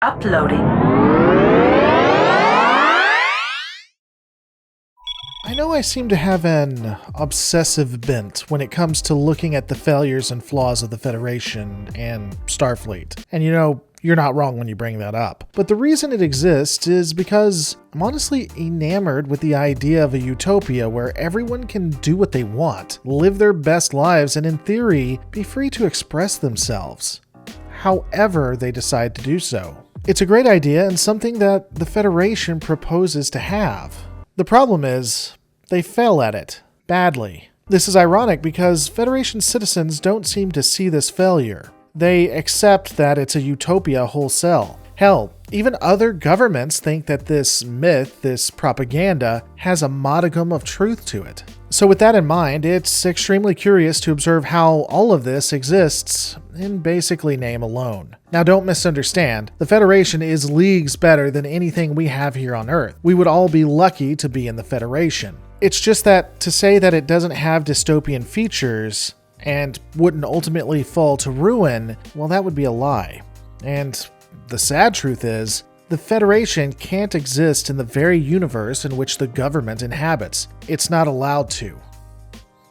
Uploading. I know I seem to have an obsessive bent when it comes to looking at the failures and flaws of the Federation and Starfleet. And you're not wrong when you bring that up. But the reason it exists is because I'm honestly enamored with the idea of a utopia where everyone can do what they want, live their best lives, and in theory, be free to express themselves, however they decide to do so. It's a great idea and something that the Federation proposes to have. The problem is, they fail at it, badly. This is ironic because Federation citizens don't seem to see this failure. They accept that it's a utopia wholesale. Hell, even other governments think that this myth, this propaganda, has a modicum of truth to it. So with that in mind, it's extremely curious to observe how all of this exists in basically name alone. Now don't misunderstand, the Federation is leagues better than anything we have here on Earth. We would all be lucky to be in the Federation. It's just that to say that it doesn't have dystopian features and wouldn't ultimately fall to ruin, well, that would be a lie. And the sad truth is, the Federation can't exist in the very universe in which the government inhabits. It's not allowed to.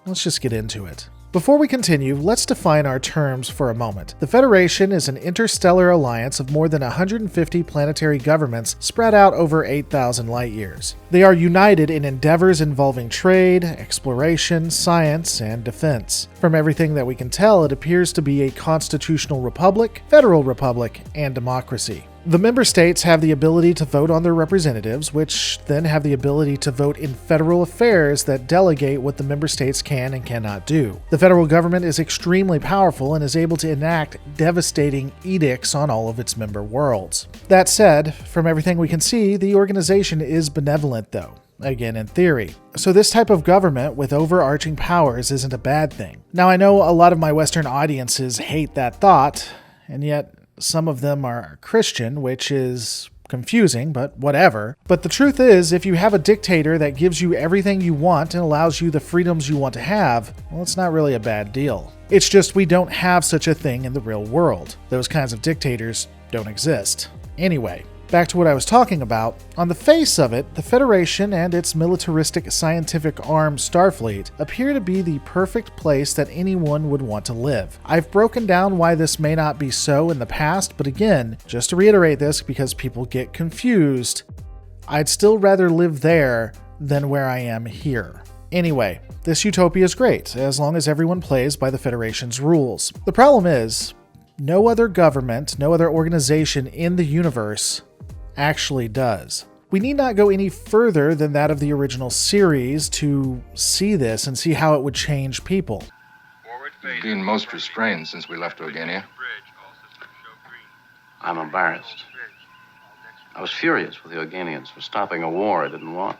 Let's just get into it. Before we continue, let's define our terms for a moment. The Federation is an interstellar alliance of more than 150 planetary governments spread out over 8,000 light years. They are united in endeavors involving trade, exploration, science, and defense. From everything that we can tell, it appears to be a constitutional republic, federal republic, and democracy. The member states have the ability to vote on their representatives, which then have the ability to vote in federal affairs that delegate what the member states can and cannot do. The federal government is extremely powerful and is able to enact devastating edicts on all of its member worlds. That said, from everything we can see, the organization is benevolent though. Again, in theory. So this type of government with overarching powers isn't a bad thing. Now I know a lot of my Western audiences hate that thought, and yet some of them are Christian, which is confusing, but whatever. But the truth is, if you have a dictator that gives you everything you want and allows you the freedoms you want to have, well, it's not really a bad deal. It's just we don't have such a thing in the real world. Those kinds of dictators don't exist. Anyway, back to what I was talking about. On the face of it, the Federation and its militaristic scientific arm Starfleet appear to be the perfect place that anyone would want to live. I've broken down why this may not be so in the past, but again, just to reiterate this because people get confused, I'd still rather live there than where I am here. Anyway, this utopia is great, as long as everyone plays by the Federation's rules. The problem is, no other government, no other organization in the universe actually does. We need not go any further than that of the original series to see this and see how it would change people. You've been most restrained since we left Organia. I'm embarrassed. I was furious with the Organians for stopping a war I didn't want.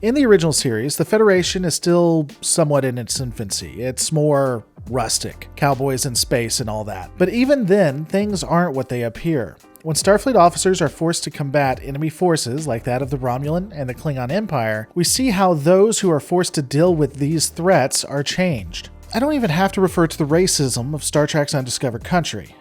In the original series, the Federation is still somewhat in its infancy. It's more rustic, cowboys in space and all that. But even then, things aren't what they appear. When Starfleet officers are forced to combat enemy forces like that of the Romulan and the Klingon Empire, we see how those who are forced to deal with these threats are changed. I don't even have to refer to the racism of Star Trek's Undiscovered Country,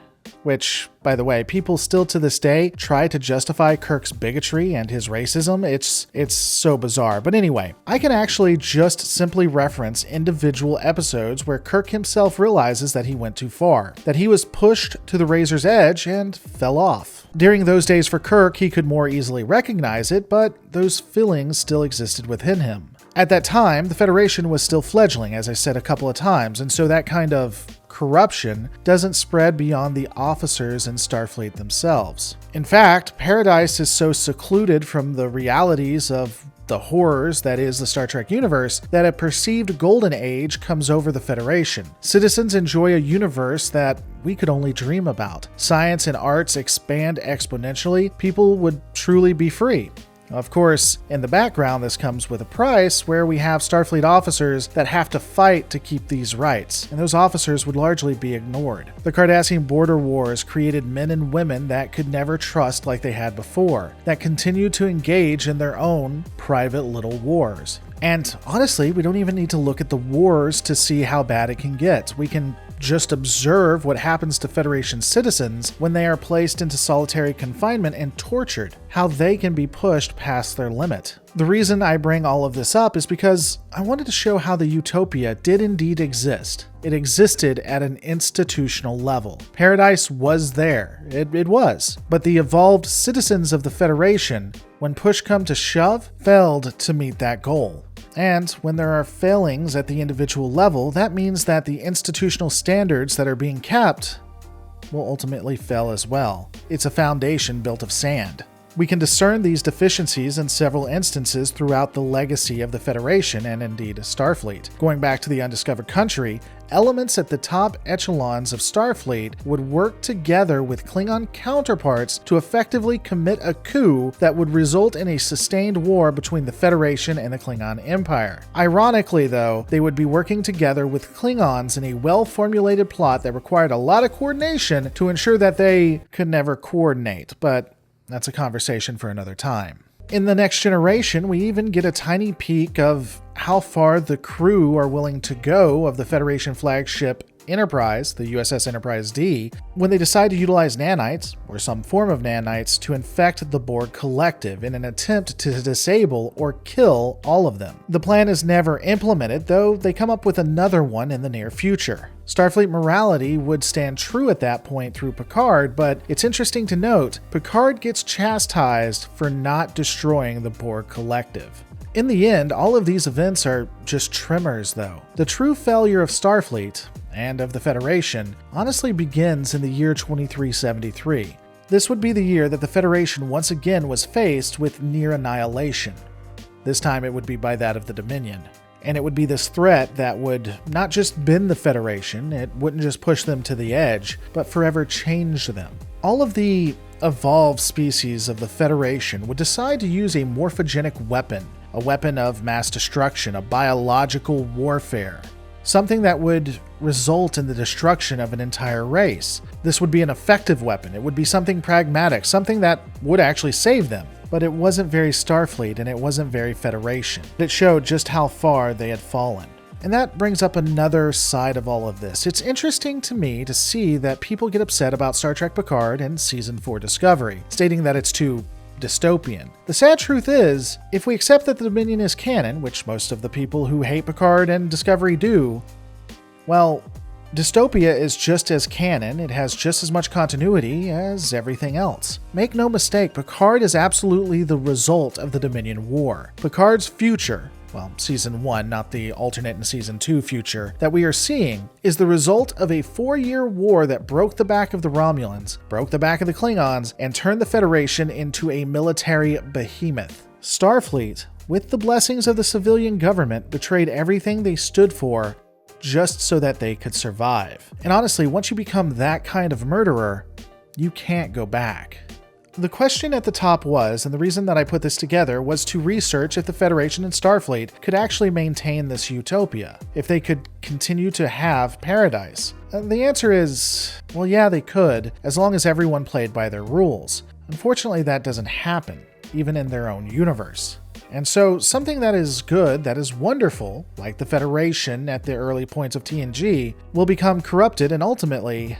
which, by the way, people still to this day try to justify Kirk's bigotry and his racism. It's so bizarre. But anyway, I can actually just simply reference individual episodes where Kirk himself realizes that he went too far, that he was pushed to the razor's edge and fell off. During those days for Kirk, he could more easily recognize it, but those feelings still existed within him. At that time, the Federation was still fledgling, as I said a couple of times, and so that kind of corruption doesn't spread beyond the officers in Starfleet themselves. In fact, Paradise is so secluded from the realities of the horrors that is the Star Trek universe that a perceived golden age comes over the Federation. Citizens enjoy a universe that we could only dream about. Science and arts expand exponentially. People would truly be free. Of course, in the background, this comes with a price where we have Starfleet officers that have to fight to keep these rights, and those officers would largely be ignored. The Cardassian border wars created men and women that could never trust like they had before, that continue to engage in their own private little wars. And honestly, we don't even need to look at the wars to see how bad it can get. We can just observe what happens to Federation citizens when they are placed into solitary confinement and tortured, how they can be pushed past their limit. The reason I bring all of this up is because I wanted to show how the Utopia did indeed exist. It existed at an institutional level. Paradise was there. It was. But the evolved citizens of the Federation, when push come to shove, failed to meet that goal. And when there are failings at the individual level, that means that the institutional standards that are being kept will ultimately fail as well. It's a foundation built of sand. We can discern these deficiencies in several instances throughout the legacy of the Federation and indeed Starfleet. Going back to the Undiscovered Country, elements at the top echelons of Starfleet would work together with Klingon counterparts to effectively commit a coup that would result in a sustained war between the Federation and the Klingon Empire. Ironically, though, they would be working together with Klingons in a well-formulated plot that required a lot of coordination to ensure that they could never coordinate, but that's a conversation for another time. In The Next Generation, we even get a tiny peek of how far the crew are willing to go of the Federation flagship Enterprise, the USS Enterprise D, when they decide to utilize nanites, or some form of nanites, to infect the Borg collective in an attempt to disable or kill all of them. The plan is never implemented, though they come up with another one in the near future. Starfleet morality would stand true at that point through Picard, but it's interesting to note, Picard gets chastised for not destroying the Borg collective. In the end, all of these events are just tremors, though. The true failure of Starfleet, and of the Federation, honestly begins in the year 2373. This would be the year that the Federation once again was faced with near annihilation. This time it would be by that of the Dominion. And it would be this threat that would not just bend the Federation, it wouldn't just push them to the edge, but forever change them. All of the evolved species of the Federation would decide to use a morphogenic weapon, a weapon of mass destruction, a biological warfare. Something that would result in the destruction of an entire race. This would be an effective weapon. It would be something pragmatic, something that would actually save them. But it wasn't very Starfleet and it wasn't very Federation. It showed just how far they had fallen. And that brings up another side of all of this. It's interesting to me to see that people get upset about Star Trek Picard and Season 4 Discovery, stating that it's too dystopian. The sad truth is, if we accept that the Dominion is canon, which most of the people who hate Picard and Discovery do, well, Dystopia is just as canon, it has just as much continuity as everything else. Make no mistake, Picard is absolutely the result of the Dominion War. Picard's future, well, Season 1, not the alternate in Season 2 future, that we are seeing, is the result of a 4-year war that broke the back of the Romulans, broke the back of the Klingons, and turned the Federation into a military behemoth. Starfleet, with the blessings of the civilian government, betrayed everything they stood for just so that they could survive. And honestly, once you become that kind of murderer, you can't go back. The question at the top was, and the reason that I put this together, was to research if the Federation and Starfleet could actually maintain this utopia, if they could continue to have paradise. And the answer is, well, yeah, they could, as long as everyone played by their rules. Unfortunately, that doesn't happen, even in their own universe. And so something that is good, that is wonderful, like the Federation at the early points of TNG, will become corrupted and ultimately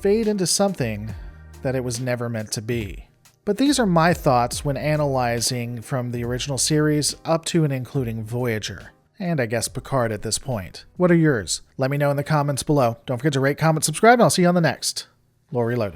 fade into something that it was never meant to be. But these are my thoughts when analyzing from the original series up to and including Voyager. And I guess Picard at this point. What are yours? Let me know in the comments below. Don't forget to rate, comment, subscribe, and I'll see you on the next Lore Reloaded.